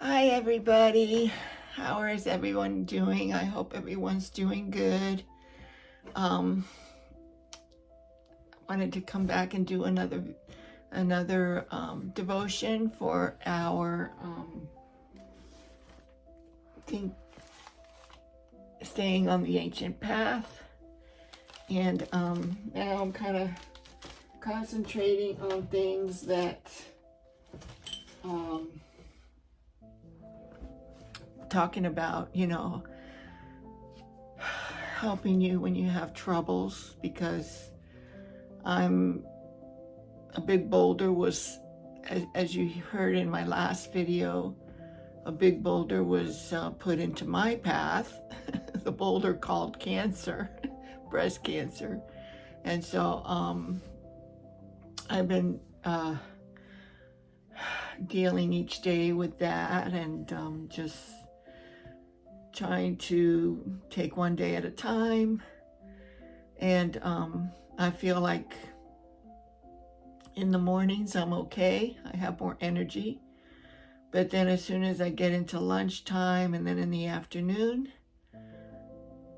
Hi everybody, how is everyone doing? I hope everyone's doing good. Wanted to come back and do another devotion for our staying on the ancient path. And now I'm kind of concentrating on things that talking about, helping you when you have troubles, because a big boulder was, as you heard in my last video, a big boulder was put into my path, the boulder called cancer, breast cancer. And so I've been dealing each day with that, and just trying to take one day at a time. And I feel like in the mornings I'm okay, I have more energy, but then as soon as I get into lunchtime and then in the afternoon,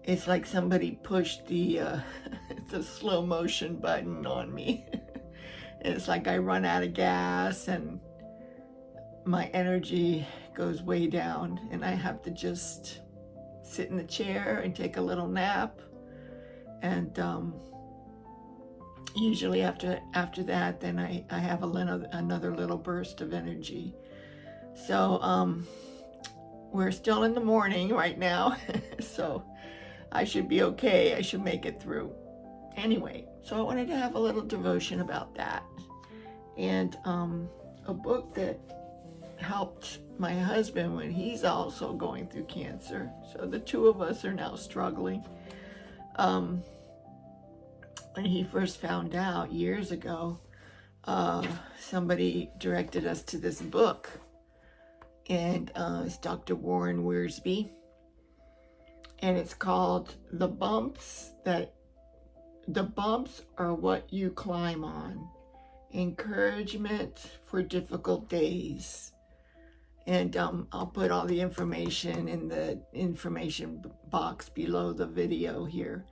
it's like somebody pushed the the slow motion button on me. It's like I run out of gas and my energy goes way down, and I have to just sit in the chair and take a little nap. And usually after that, then I have another little burst of energy. So we're still in the morning right now, so I should be okay. I should make it through. Anyway, so I wanted to have a little devotion about that. And a book that helped my husband when he's also going through cancer. So the two of us are now struggling. When he first found out years ago, somebody directed us to this book, and it's Dr. Warren Wiersbe, and it's called The Bumps Are What You Climb On, Encouragement for Difficult Days. And I'll put all the information in the information box below the video here.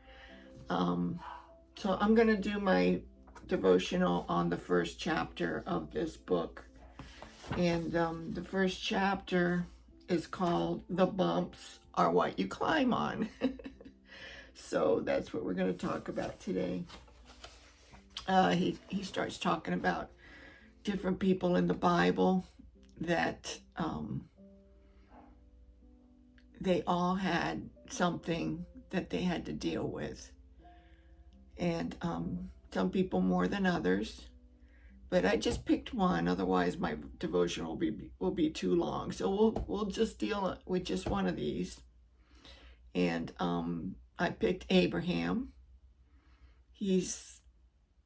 So I'm going to do my devotional on the first chapter of this book. And the first chapter is called The Bumps Are What You Climb On. So that's what we're going to talk about today. He starts talking about different people in the Bible that they all had something that they had to deal with. And some people more than others. But I just picked one, otherwise my devotion will be too long. So we'll just deal with just one of these. And I picked Abraham.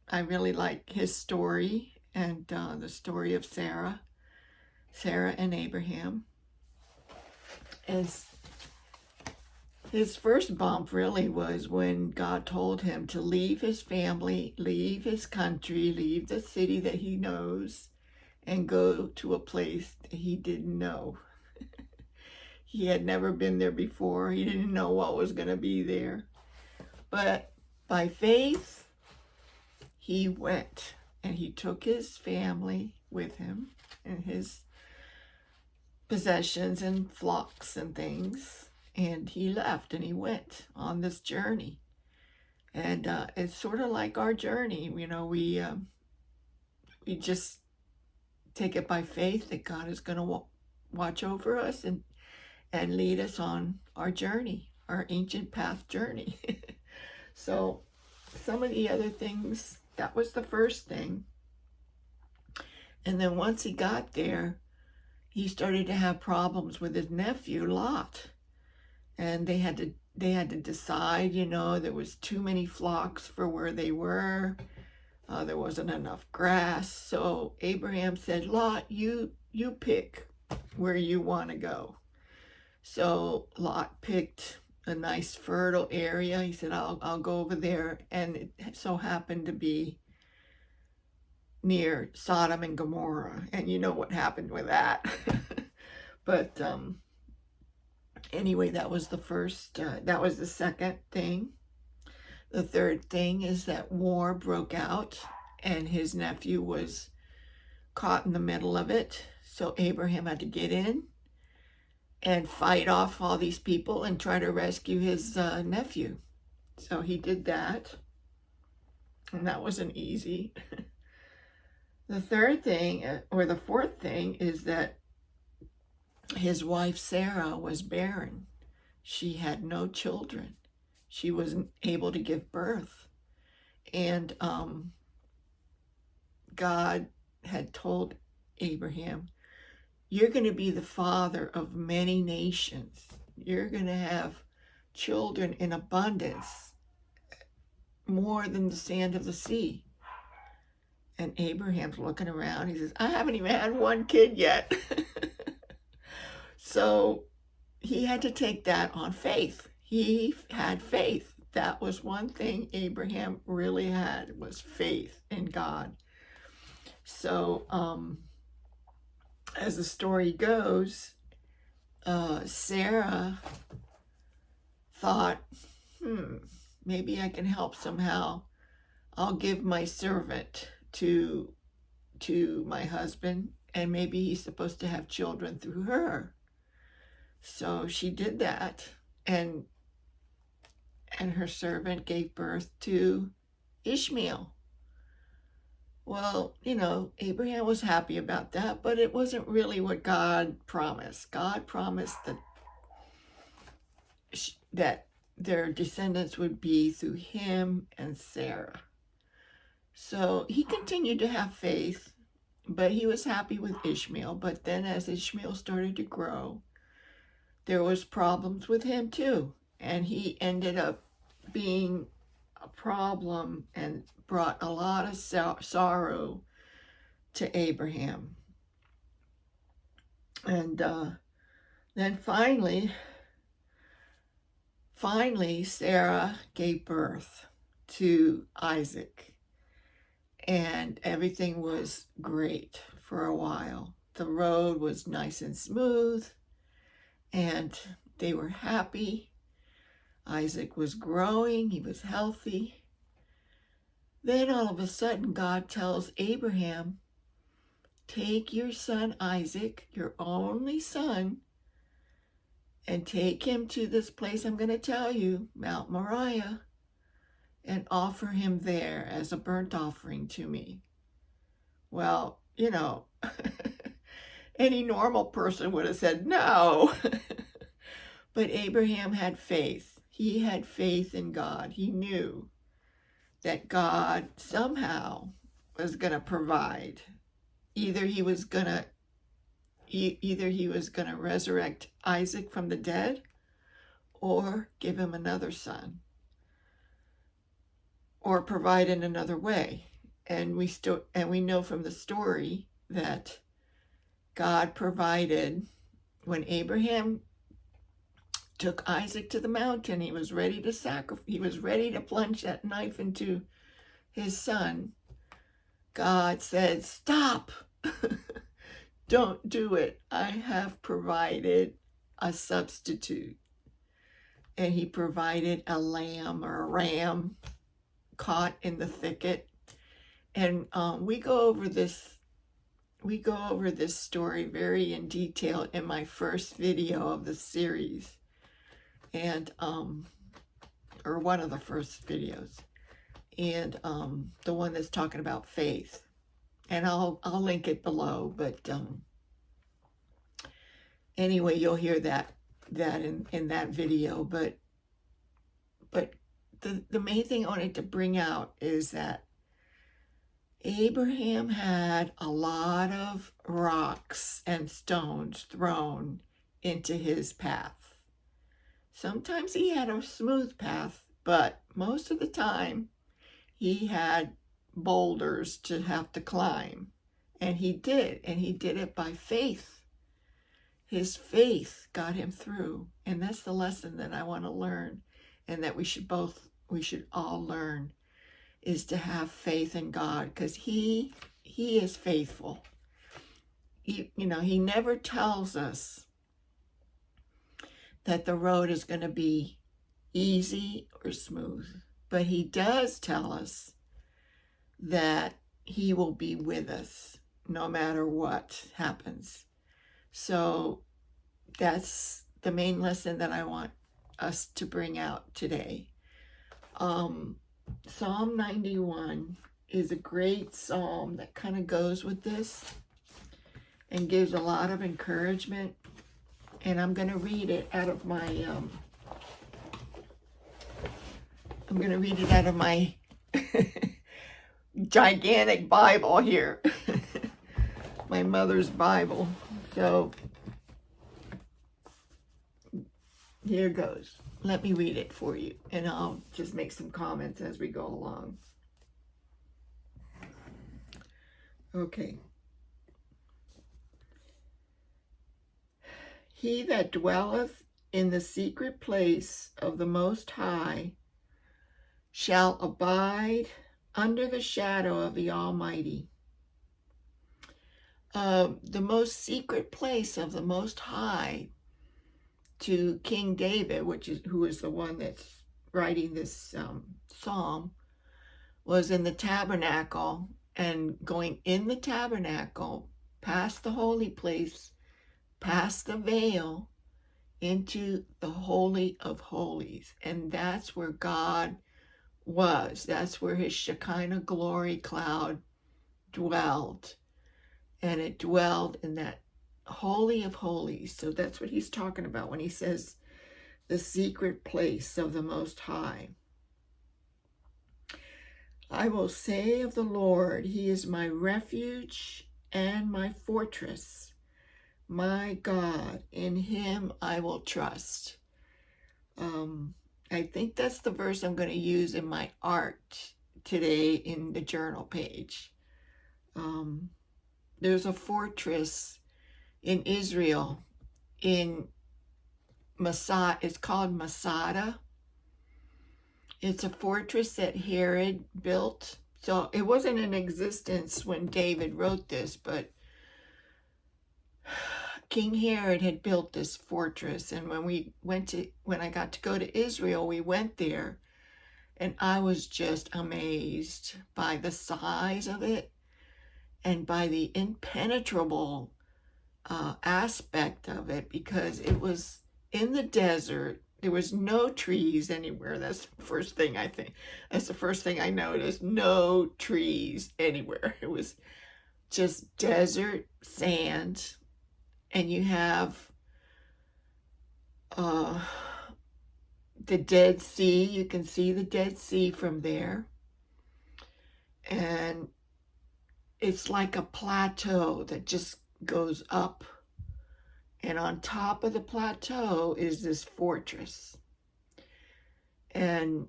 I really like his story, and the story of Sarah and Abraham. As his first bump really was when God told him to leave his family, leave his country, leave the city that he knows, and go to a place that he didn't know. He had never been there before. He didn't know what was going to be there. But by faith, he went, and he took his family with him and his possessions and flocks and things, and he left and he went on this journey. And it's sort of like our journey, we just take it by faith that God is going to watch over us and lead us on our journey, our ancient path journey. So some of the other things, that was the first thing. And then once he got there, he started to have problems with his nephew, Lot. And they had to decide, there was too many flocks for where they were. There wasn't enough grass. So Abraham said, Lot, you pick where you want to go. So Lot picked a nice fertile area. He said, I'll go over there. And it so happened to be near Sodom and Gomorrah. And you know what happened with that. But anyway, that was the first, that was the second thing. The third thing is that war broke out and his nephew was caught in the middle of it. So Abraham had to get in and fight off all these people and try to rescue his nephew. So he did that, and that wasn't easy. The third thing, or the fourth thing, is that his wife Sarah was barren. She had no children. She wasn't able to give birth. And God had told Abraham, you're going to be the father of many nations. You're going to have children in abundance, more than the sand of the sea. And Abraham's looking around. He says, I haven't even had one kid yet. So he had to take that on faith. He had faith. That was one thing Abraham really had, was faith in God. So as the story goes, Sarah thought, maybe I can help somehow. I'll give my servant to my husband, and maybe he's supposed to have children through her. So she did that, and her servant gave birth to Ishmael. Well, Abraham was happy about that, but it wasn't really what God promised. God promised that their descendants would be through him and Sarah. So he continued to have faith, but he was happy with Ishmael. But then as Ishmael started to grow, there was problems with him too. And he ended up being a problem and brought a lot of sorrow to Abraham. And then finally, Sarah gave birth to Isaac. And everything was great for a while. The road was nice and smooth, and they were happy. Isaac was growing, he was healthy. Then all of a sudden, God tells Abraham, take your son Isaac, your only son, and take him to this place I'm going to tell you, Mount Moriah, and offer him there as a burnt offering to me. Well, any normal person would have said no. But Abraham had faith. He had faith in God. He knew that God somehow was going to provide. Either he was going to resurrect Isaac from the dead, or give him another son, or provide in another way. And we know from the story that God provided. When Abraham took Isaac to the mountain, he was ready to plunge that knife into his son. God said, stop. Don't do it. I have provided a substitute. And he provided a lamb or a ram caught in the thicket. And we go over this story very in detail in my first video of the series, and or one of the first videos, and the one that's talking about faith. And I'll link it below. But anyway, you'll hear that in that video. But the main thing I wanted to bring out is that Abraham had a lot of rocks and stones thrown into his path. Sometimes he had a smooth path, but most of the time he had boulders to have to climb. And he did it by faith. His faith got him through. And that's the lesson that I want to learn, and that we should all learn, is to have faith in God, because he is faithful. He never tells us that the road is going to be easy or smooth. But he does tell us that he will be with us no matter what happens. So that's the main lesson that I want us to bring out today. Psalm 91 is a great psalm that kind of goes with this and gives a lot of encouragement. And I'm going to read it out of my gigantic Bible here. My mother's Bible. So here goes. Let me read it for you, and I'll just make some comments as we go along. Okay. He that dwelleth in the secret place of the Most High shall abide under the shadow of the Almighty. The most secret place of the Most High to King David, who is the one that's writing this psalm, was in the tabernacle, and going in the tabernacle, past the holy place, past the veil, into the Holy of Holies. And that's where God was. That's where his Shekinah glory cloud dwelled. And it dwelled in that Holy of Holies. So that's what he's talking about when he says the secret place of the Most High. I will say of the Lord, he is my refuge and my fortress. My God, in him I will trust. I think that's the verse I'm going to use in my art today in the journal page. There's a fortress in Israel, in Masada. It's called Masada. It's a fortress that Herod built. So it wasn't in existence when David wrote this, but King Herod had built this fortress. And when I got to go to Israel, we went there, and I was just amazed by the size of it and by the impenetrable aspect of it, because it was in the desert. There was no trees anywhere. That's the first thing I think. That's the first thing I noticed. No trees anywhere. It was just desert, sand, and you have the Dead Sea. You can see the Dead Sea from there. And it's like a plateau that just goes up. And on top of the plateau is this fortress. And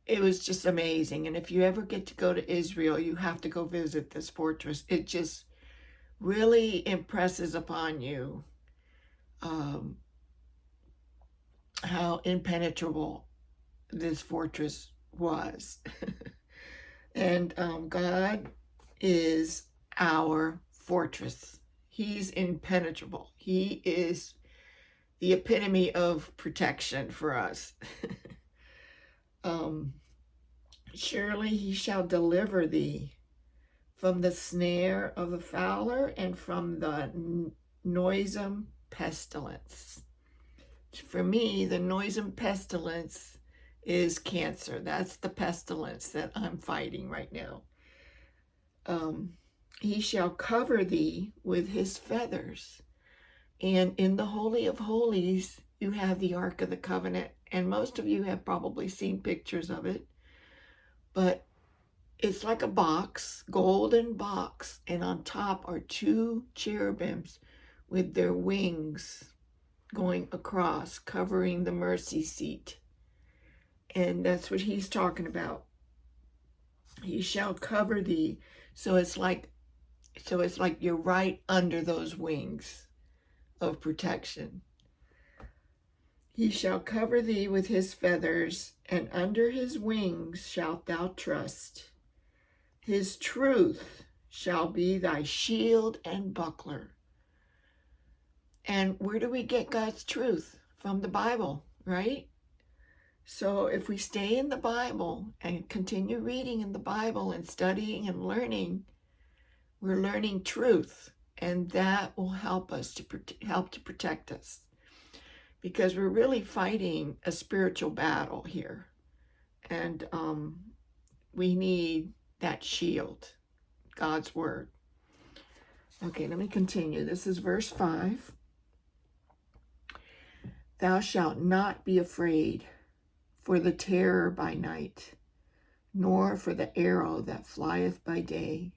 it was just amazing. And if you ever get to go to Israel, you have to go visit this fortress. It just really impresses upon you how impenetrable this fortress was. And God is our fortress. He's impenetrable. He is the epitome of protection for us. Surely he shall deliver thee from the snare of the fowler and from the noisome pestilence. For me, the noisome pestilence is cancer. That's the pestilence that I'm fighting right now. He shall cover thee with his feathers. And in the Holy of Holies, you have the Ark of the Covenant. And most of you have probably seen pictures of it. But it's like a box, golden box. And on top are two cherubims with their wings going across, covering the mercy seat. And that's what he's talking about. He shall cover thee. So it's like you're right under those wings of protection. He shall cover thee with his feathers, and under his wings shalt thou trust. His truth shall be thy shield and buckler. And where do we get God's truth? From the Bible, right? So if we stay in the Bible and continue reading in the Bible and studying and learning, we're learning truth, and that will help us to help to protect us, because we're really fighting a spiritual battle here, and we need that shield, God's word. Okay, let me continue. This is verse 5. Thou shalt not be afraid for the terror by night, nor for the arrow that flieth by day,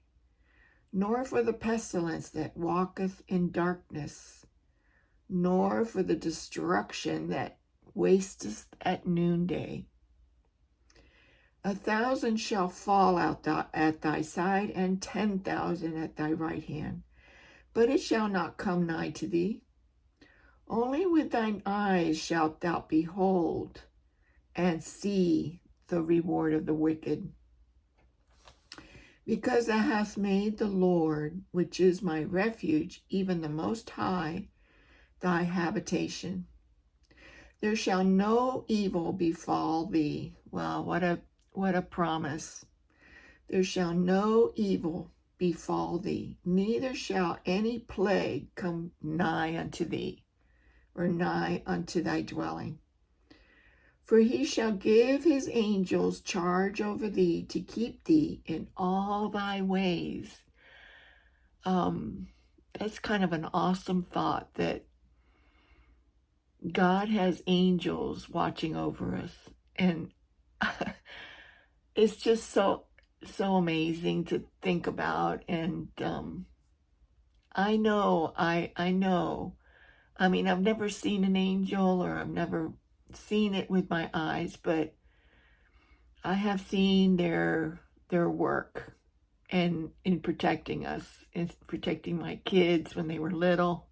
nor for the pestilence that walketh in darkness, nor for the destruction that wasteth at noonday. 1,000 shall fall out at thy side, and 10,000 at thy right hand, but it shall not come nigh to thee. Only with thine eyes shalt thou behold and see the reward of the wicked. Because thou hast made the Lord, which is my refuge, even the Most High, thy habitation. There shall no evil befall thee. Wow, what a promise. There shall no evil befall thee, neither shall any plague come nigh unto thee, or nigh unto thy dwelling. For he shall give his angels charge over thee to keep thee in all thy ways. That's kind of an awesome thought, that God has angels watching over us. And it's just so amazing to think about. And I know, I mean, I've never seen an angel, or I've never seen it with my eyes, but I have seen their work, and in protecting us, in protecting my kids when they were little,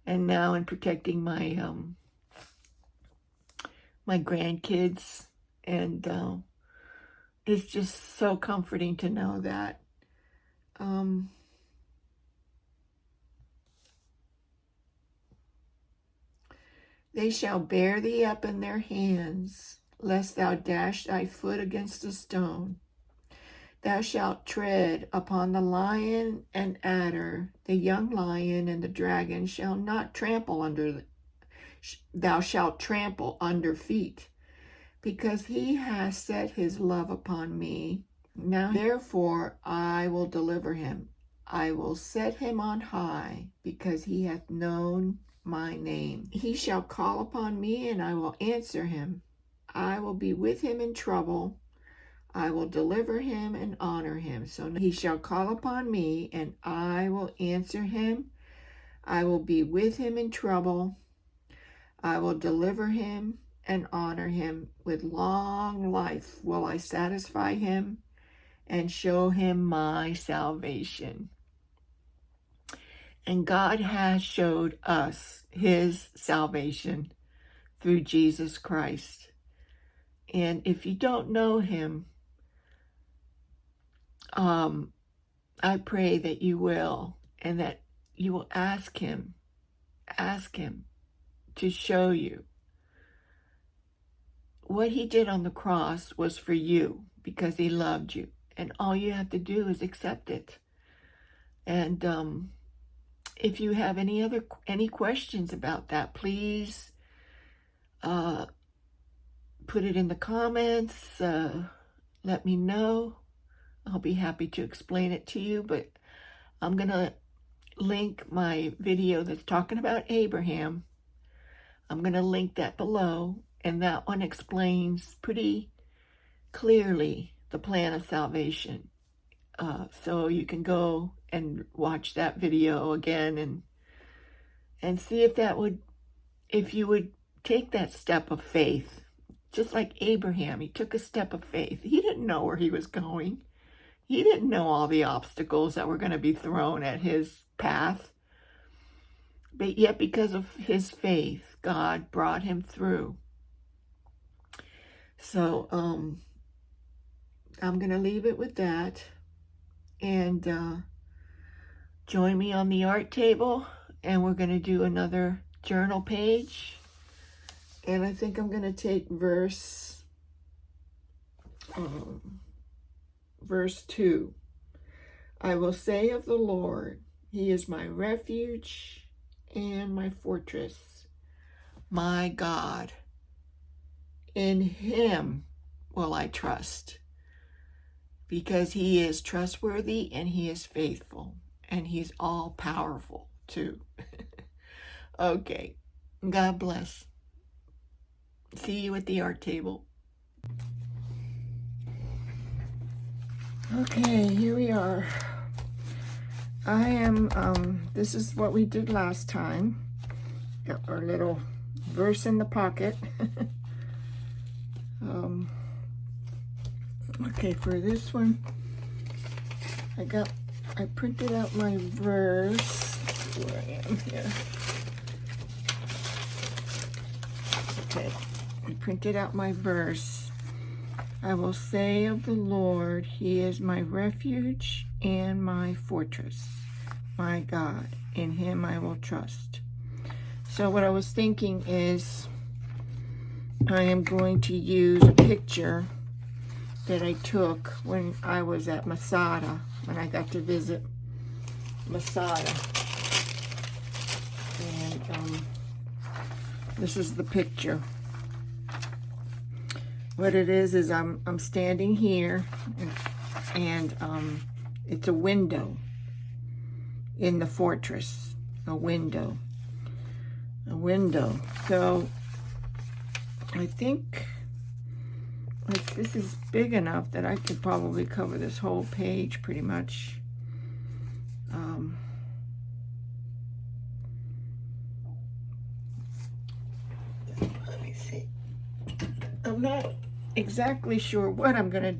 and now in protecting my my grandkids. And it's just so comforting to know that. They shall bear thee up in their hands, lest thou dash thy foot against a stone. Thou shalt tread upon the lion and adder, the young lion and the dragon shall not trample thou shalt trample under feet, because he has set his love upon me. Now therefore I will deliver him. I will set him on high, because he hath known my name. He shall call upon me, and I will answer him. I will be with him in trouble. I will deliver him and honor him. So he shall call upon me, and I will answer him. I will be with him in trouble. I will deliver him and honor him. With long life will I satisfy him and show him my salvation. And God has showed us his salvation through Jesus Christ. And if you don't know him, I pray that you will, and that you will ask him to show you. What he did on the cross was for you, because he loved you. And all you have to do is accept it. And if you have any questions about that, please put it in the comments. Let me know. I'll be happy to explain it to you. But I'm going to link my video that's talking about Abraham. I'm going to link that below. And that one explains pretty clearly the plan of salvation. So you can go and watch that video again and see if you would take that step of faith. Just like Abraham, he took a step of faith. He didn't know where he was going. He didn't know all the obstacles that were going to be thrown at his path. But yet, because of his faith, God brought him through. So I'm going to leave it with that. And join me on the art table and we're going to do another journal page. And I think I'm going to take verse 2. I will say of the Lord, he is my refuge and my fortress, my God. In him will I trust, because he is trustworthy and he is faithful and he's all powerful too. Okay, God bless. See you at the art table. Okay, here we are. I am, this is what we did last time. Got our little verse in the pocket. Okay, for this one, I printed out my verse. Where I am here. Okay, I printed out my verse. I will say of the Lord, he is my refuge and my fortress, my God. In him I will trust. So what I was thinking is I am going to use a picture that I took when I was at Masada, when I got to visit Masada. And this is the picture. What it is I'm standing here, and it's a window in the fortress. A window. So I think this is big enough that I could probably cover this whole page pretty much. Let me see. I'm not exactly sure what I'm gonna,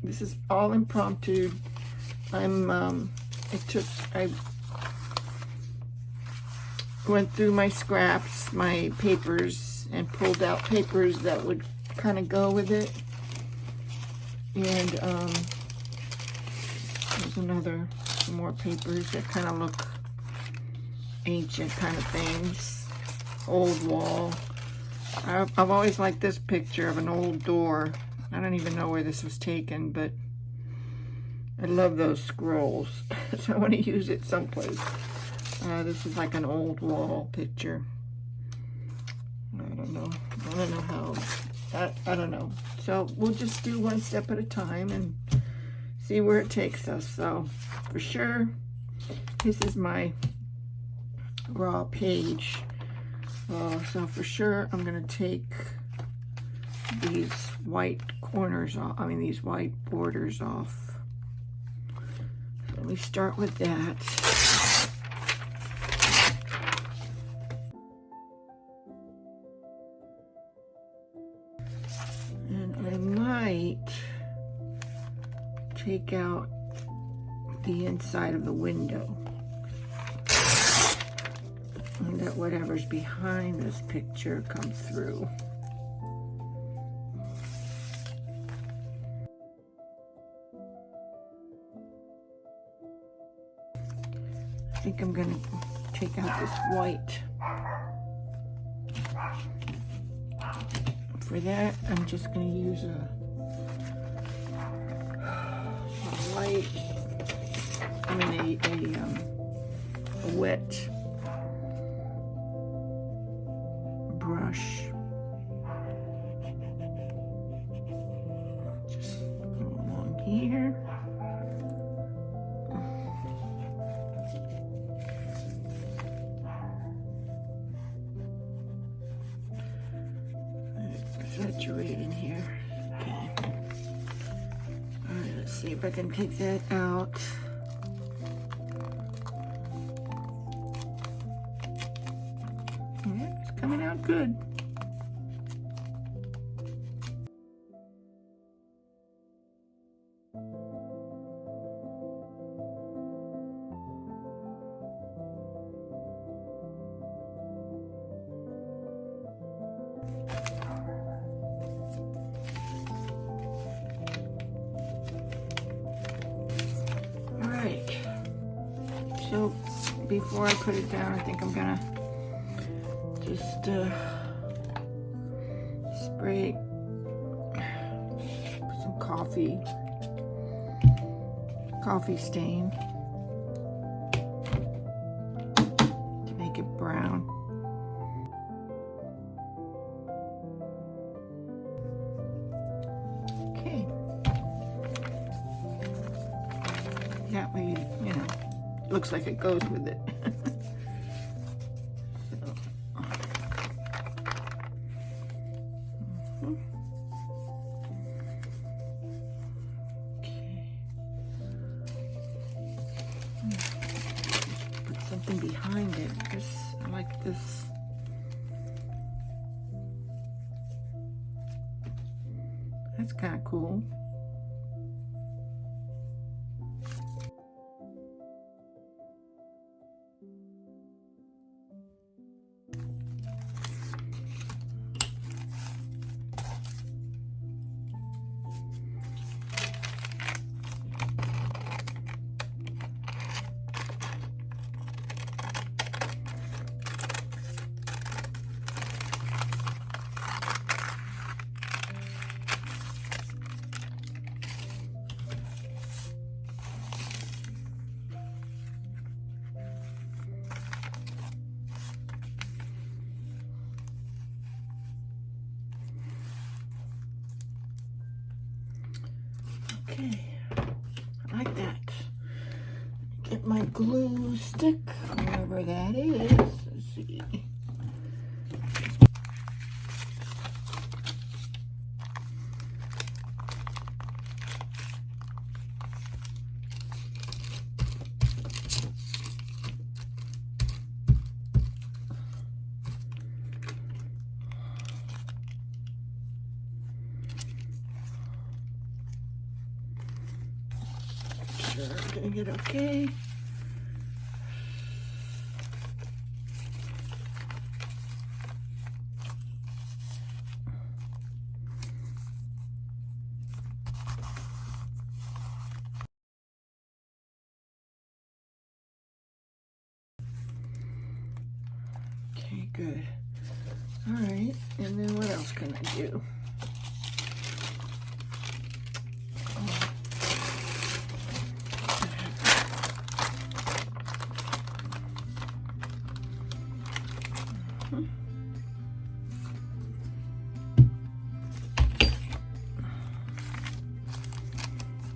this is all impromptu. I went through my scraps, my papers, and pulled out papers that would kind of go with it. And there's some more papers that kind of look ancient kind of things. Old wall. I've always liked this picture of an old door. I don't even know where this was taken, but I love those scrolls. So I want to use it someplace. This is like an old wall picture. I don't know how. I don't know. So we'll just do one step at a time and see where it takes us. So for sure, this is my raw page. So for sure, I'm going to take these white corners off, these white borders off. So let me start with that. And I might take out the inside of the window, and that whatever's behind this picture comes through. I think I'm going to take out this white. For that, I'm just going to use a light, a wet brush. Just go along here. Saturate in here. Okay. Alright, let's see if I can take that out. Yeah, it's coming out good. So before I put it down, I think I'm gonna just spray some coffee stain to make it brown. Okay. That way, you know, looks like it goes with it. Behind it. I like this. That's kind of cool. Okay, I like that. Get my glue stick, wherever that is. Let's see. I'm doing it okay. Okay, good. All right, and then what else can I do?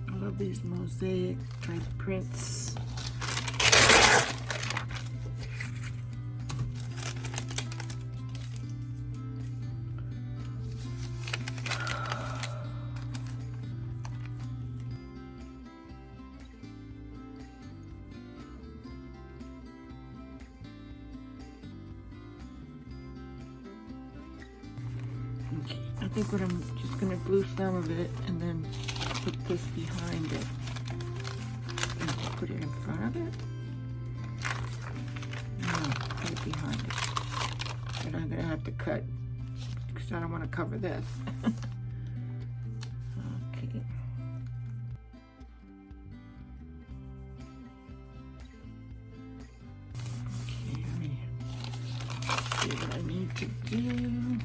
I love these mosaic type prints. Okay, I think what I'm just gonna glue some of it and then put this behind it. And put it in front of it? No, put it behind it. And I'm gonna have to cut because I don't want to cover this. Okay. Okay, let me see what I need to do.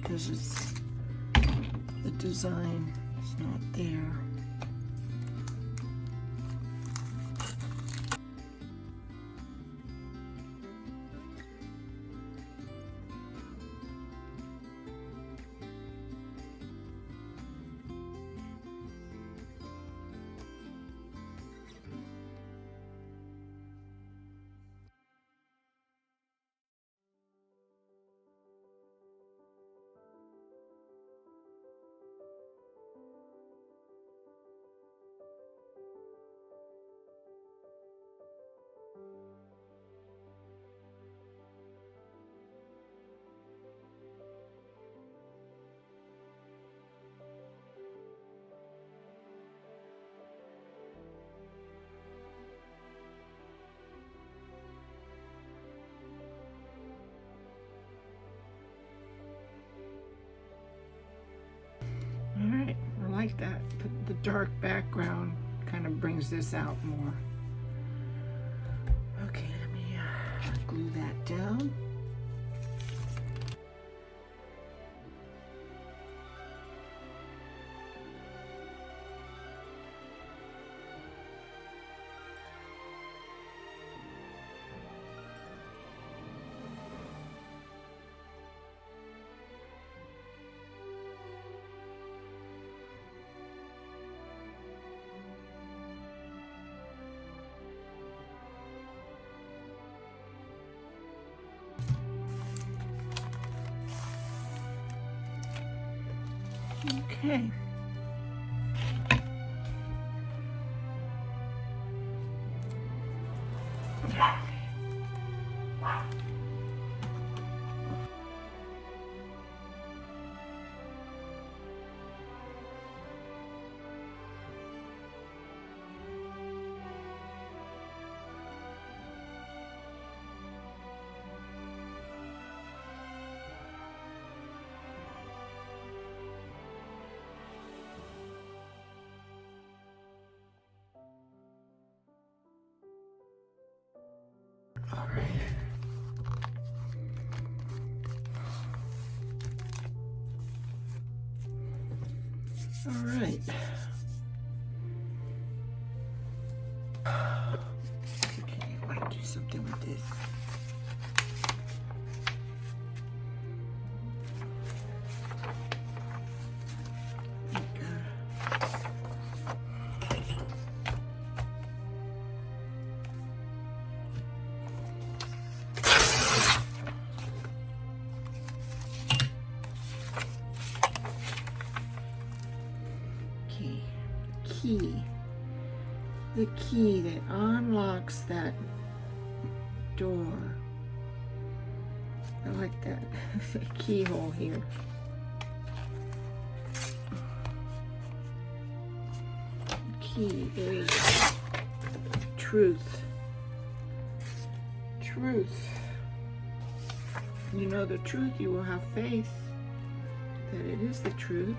Because it's the design is not there. the dark background kind of brings this out more. Okay, let me glue that down. Okay. All right. All right. Okay, I want to do something with this. The key that unlocks that door. I like that keyhole here. The key is truth. Truth. You know the truth, you will have faith that it is the truth.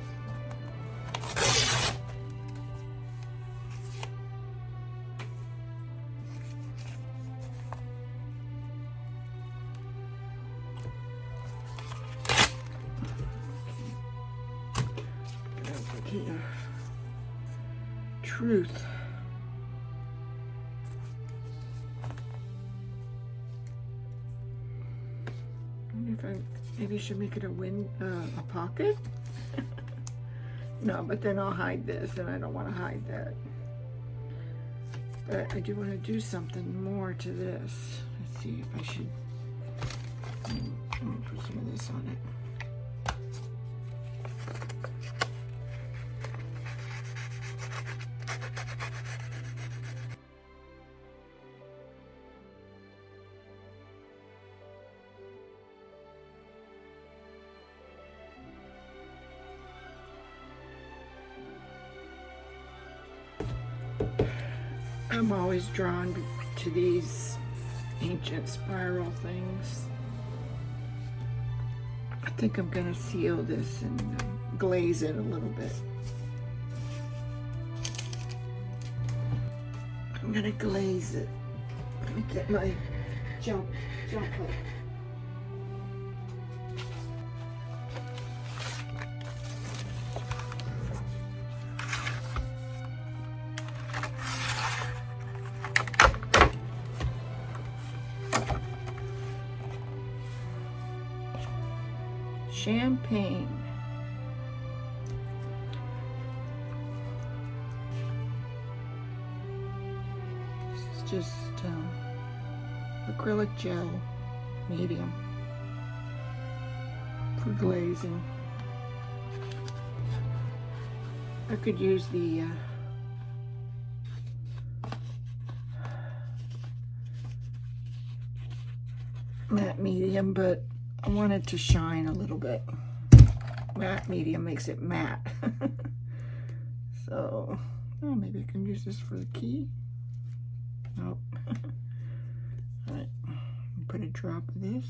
Truth. I wonder if I maybe should make it a pocket. No, but then I'll hide this, and I don't want to hide that. But I do want to do something more to this. Let's see if I should. I'm gonna put some of this on it. I'm always drawn to these ancient spiral things. I think I'm going to seal this and glaze it a little bit. I'm going to glaze it. Let me get my jump plate. Champagne. This is just acrylic gel, medium, for glazing. I could use the matte medium, but I want it to shine a little bit. Matte medium makes it matte. So, oh, maybe I can use this for the key. Nope. All right, put a drop of this.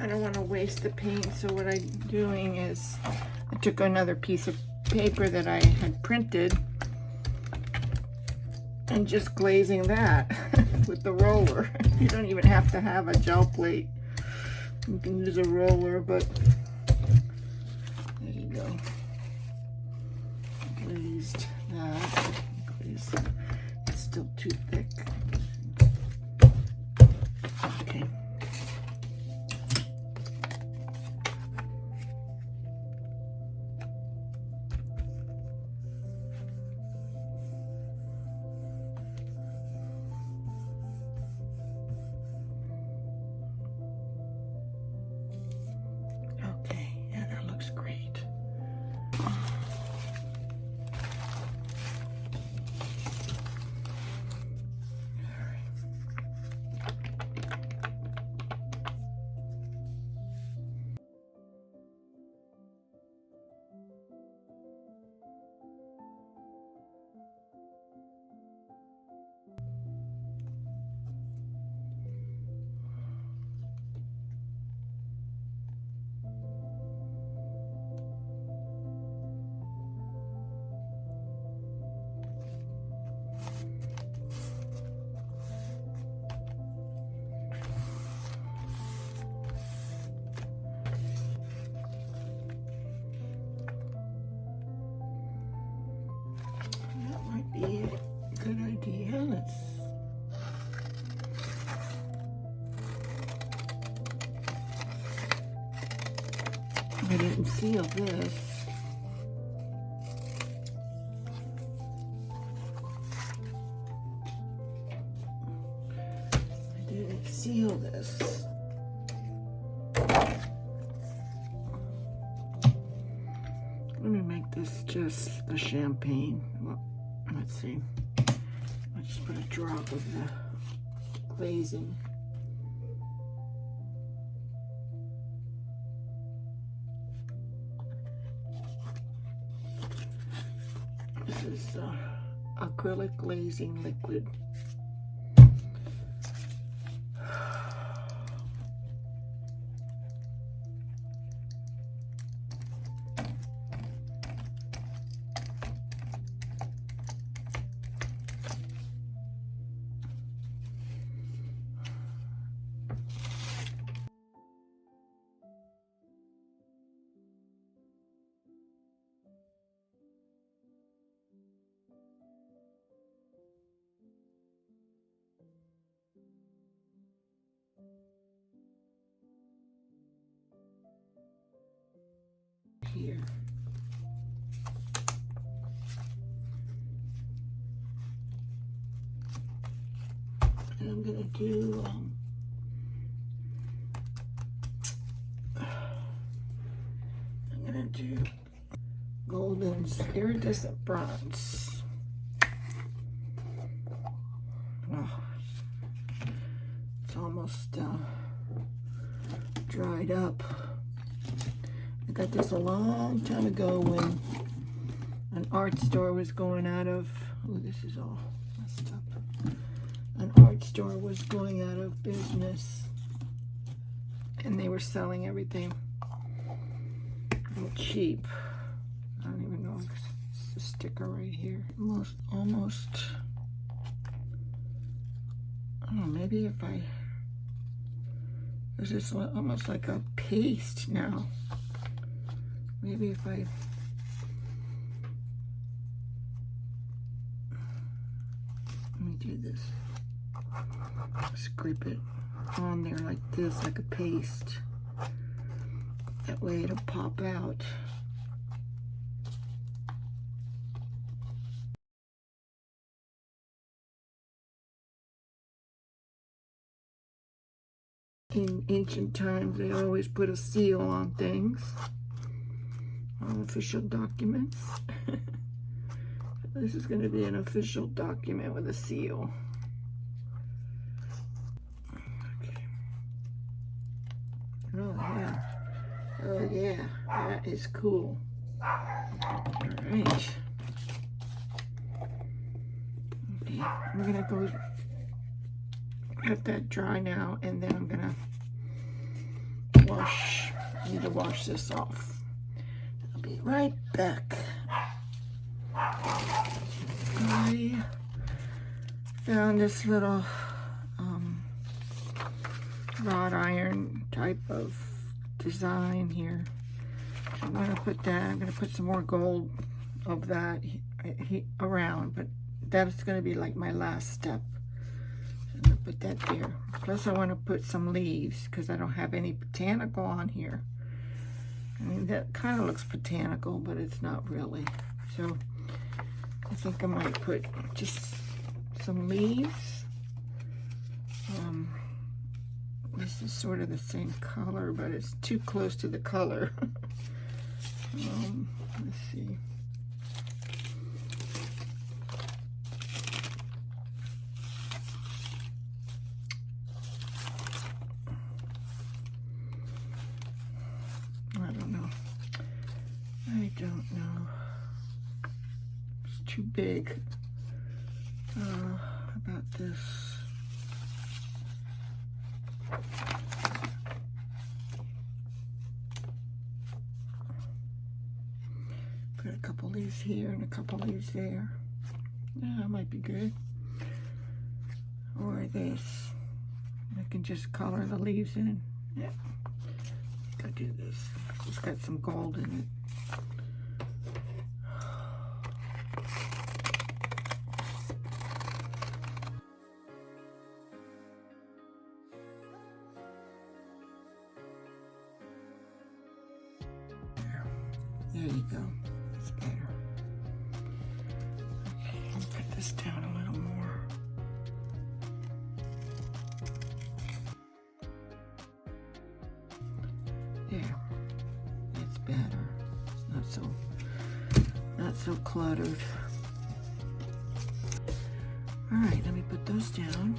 I don't want to waste the paint, so what I'm doing is I took another piece of paper that I had printed and just glazing that with the roller. You don't even have to have a gel plate. You can use a roller, but there you go. Glazed that. It's still too thick. Okay. Okay, yeah, that looks great. Be a good idea. I didn't seal this. I didn't seal this. Let me make this just the champagne. Well, let's see. I'll just put a drop of the glazing. This is Acrylic Glazing Liquid. Here. And I'm gonna do golden's iridescent bronze. Oh, it's almost dried up. I got this a long time ago when an art store was going out of, oh, this is all messed up. An art store was going out of business and they were selling everything real cheap. I don't even know if it's a sticker right here. Almost, I don't know, maybe if I, this is almost like a paste now. Maybe if I, let me do this, scrape it on there like this, like a paste. That way it'll pop out. In ancient times, they always put a seal on things. On official documents. This is going to be an official document with a seal. Okay. Oh yeah. Oh yeah. That is cool. Alright. Okay. I'm going to go let that dry now, and then I'm going to need to wash this off. I'll be right back. I found this little wrought iron type of design here. So I'm going to put that. I'm going to put some more gold of that around, but that's going to be like my last step. So I'm going to put that there. Plus I want to put some leaves because I don't have any botanical on here. I mean, that kind of looks botanical, but it's not really. So I think I might put just some leaves. This is sort of the same color, but it's too close to the color. Let's see. I don't know. It's too big. How about this? Put a couple leaves here and a couple leaves there. Yeah, that might be good. Or this. I can just color the leaves in. Yeah. I'll do this. It's got some gold in it. There you go. It's better. Okay, I'll put this down a little more. There. It's better. It's not so cluttered. All right, let me put those down.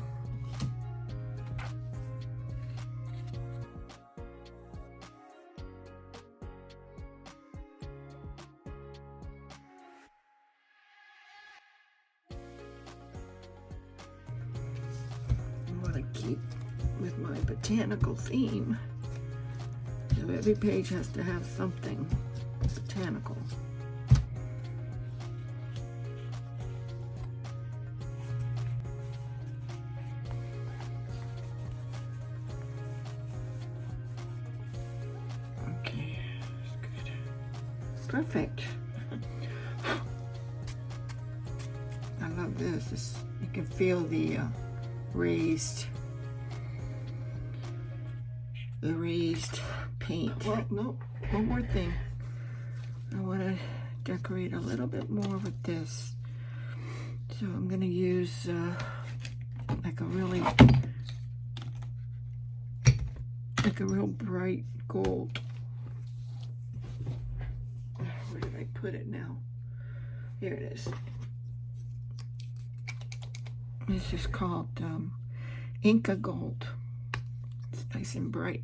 Keep with my botanical theme. So every page has to have something botanical. Okay, that's good. Perfect. I love this. You can feel the raised paint. Well, no, one more thing. I want to decorate a little bit more with this. So I'm going to use like a real bright gold. Where did I put it now? Here it is. This is called Inca gold. It's nice and bright.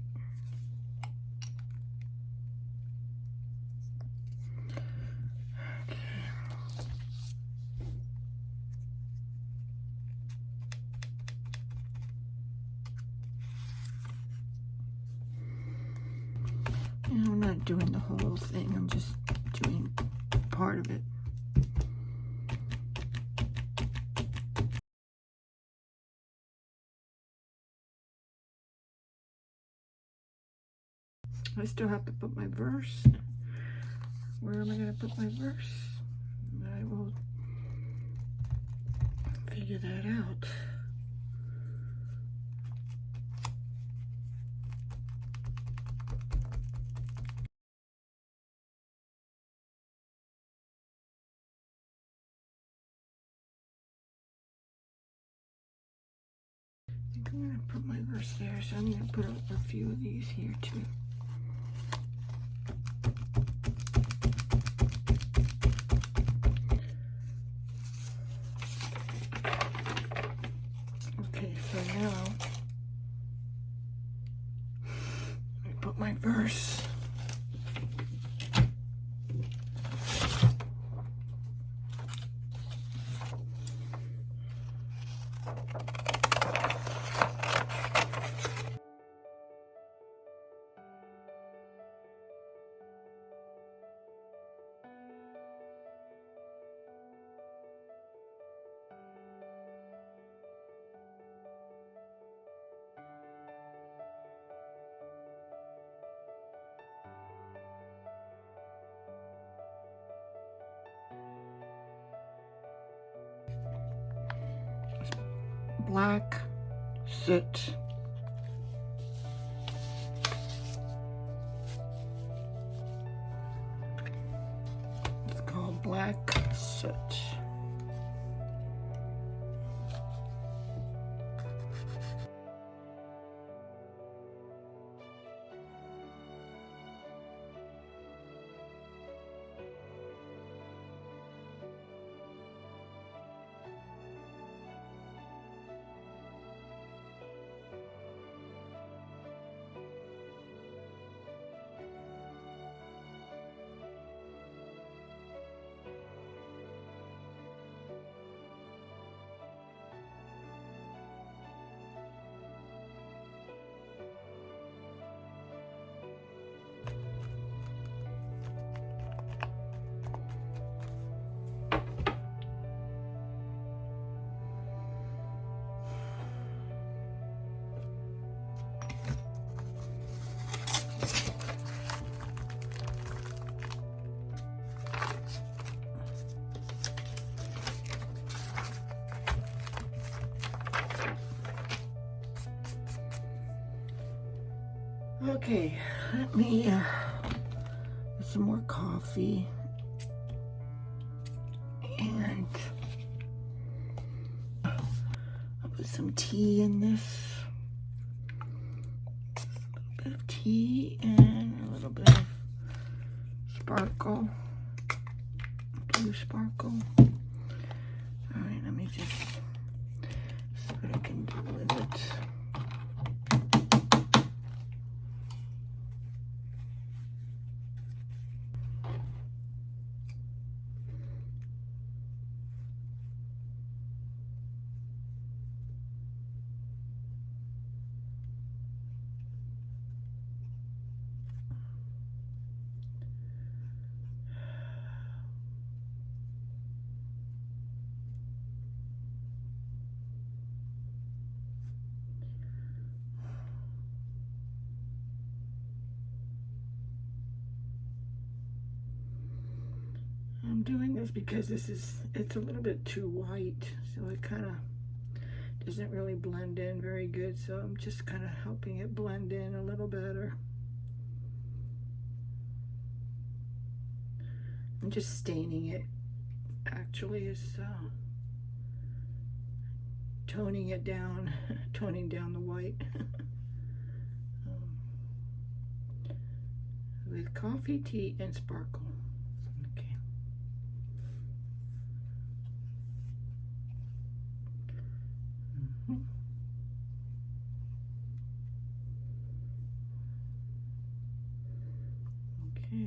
And I'm not doing the whole thing. I'm just doing part of it. I still have to put my verse. Where am I going to put my verse? I will figure that out. I think I'm going to put my verse there, so I'm going to put a few of these here too. My verse. black soot. It's called black soot. Okay, let me get some more coffee, and I'll put some tea in this. Just a little bit of tea and a little bit of sparkle, blue sparkle. All right, let me just see what I can do with it. I'm doing this because it's a little bit too white, so it kind of doesn't really blend in very good, so I'm just kind of helping it blend in a little better. I'm just staining it, actually, is toning it down, toning down the white with coffee, tea, and sparkle. Okay. Okay.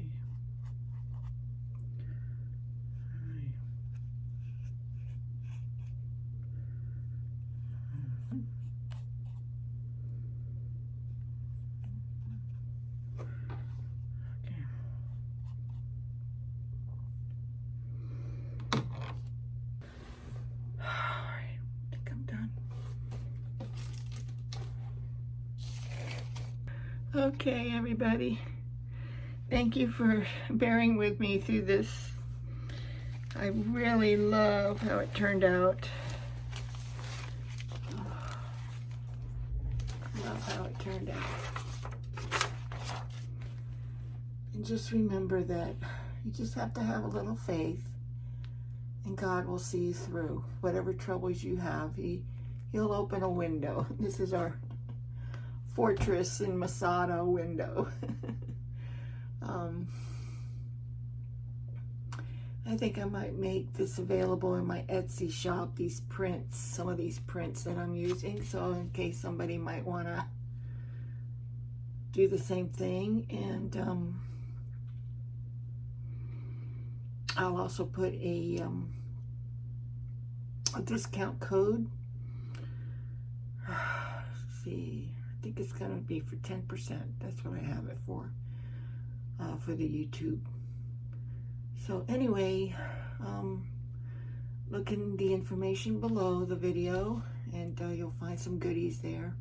Okay, everybody. Thank you for bearing with me through this. I really love how it turned out. Love how it turned out. And just remember that you just have to have a little faith, and God will see you through whatever troubles you have. He'll open a window. This is our fortress in Masada window. I think I might make this available in my Etsy shop, these prints, some of these prints that I'm using, so in case somebody might want to do the same thing. And I'll also put a discount code. Let's see, I think it's going to be for 10%. That's what I have it for the YouTube. So anyway, look in the information below the video, and you'll find some goodies there.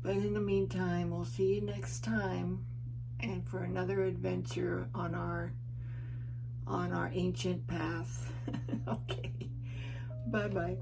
But in the meantime, we'll see you next time, and for another adventure on our ancient path. Okay, bye bye.